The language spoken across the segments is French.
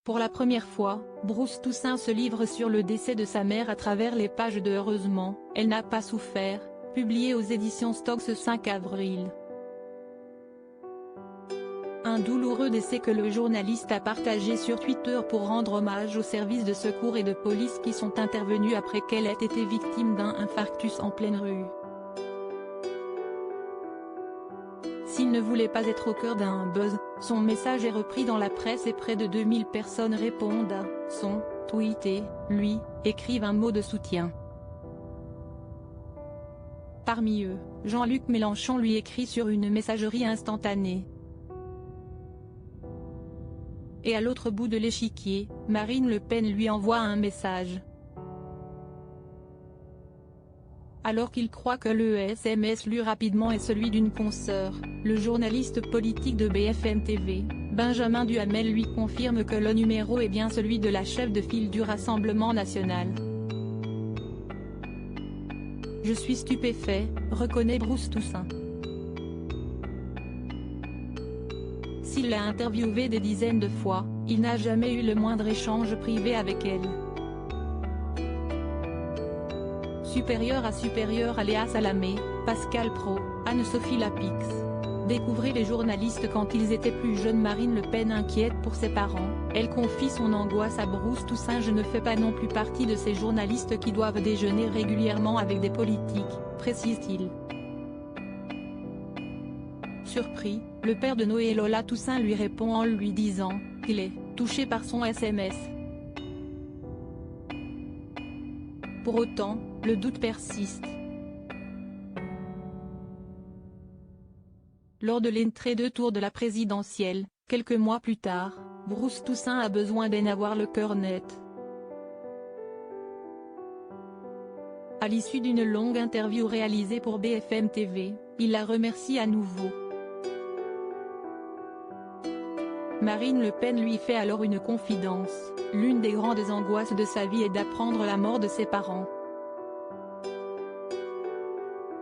Pour la première fois, Bruce Toussaint se livre sur le décès de sa mère à travers les pages de Heureusement, elle n'a pas souffert, publié aux éditions Stock ce 5 avril. Un douloureux décès que le journaliste a partagé sur Twitter pour rendre hommage aux services de secours et de police qui sont intervenus après qu'elle ait été victime d'un infarctus en pleine rue. S'il ne voulait pas être au cœur d'un buzz, son message est repris dans la presse et près de 2000 personnes répondent à son tweet et, lui, écrivent un mot de soutien. Parmi eux, Jean-Luc Mélenchon lui écrit sur une messagerie instantanée. Et à l'autre bout de l'échiquier, Marine Le Pen lui envoie un message. Alors qu'il croit que le SMS lu rapidement est celui d'une consoeur, le journaliste politique de BFM TV, Benjamin Duhamel lui confirme que le numéro est bien celui de la chef de file du Rassemblement national. « Je suis stupéfait », reconnaît Bruce Toussaint. S'il l'a interviewée des dizaines de fois, il n'a jamais eu le moindre échange privé avec elle. Supérieur à Léa Salamé, Pascal Praud, Anne-Sophie Lapix. Découvrez les journalistes quand ils étaient plus jeunes. Marine Le Pen inquiète pour ses parents, elle confie son angoisse à Bruce Toussaint. Je ne fais pas non plus partie de ces journalistes qui doivent déjeuner régulièrement avec des politiques, précise-t-il. Surpris, le père de Noé Lola Toussaint lui répond en lui disant qu'il est touché par son SMS. Pour autant, le doute persiste. Lors de l'entre-deux tours de la présidentielle, quelques mois plus tard, Bruce Toussaint a besoin d'en avoir le cœur net. À l'issue d'une longue interview réalisée pour BFM TV, il la remercie à nouveau. Marine Le Pen lui fait alors une confidence, l'une des grandes angoisses de sa vie est d'apprendre la mort de ses parents.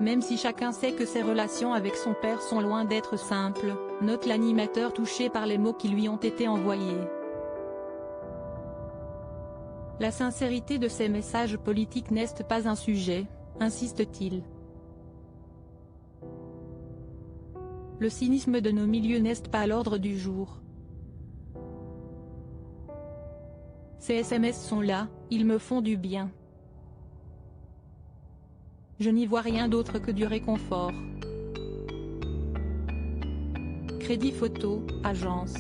Même si chacun sait que ses relations avec son père sont loin d'être simples, note l'animateur touché par les mots qui lui ont été envoyés. La sincérité de ces messages politiques n'est pas un sujet, insiste-t-il. Le cynisme de nos milieux n'est pas à l'ordre du jour. Ces SMS sont là, ils me font du bien. Je n'y vois rien d'autre que du réconfort. Crédit Photo, agence.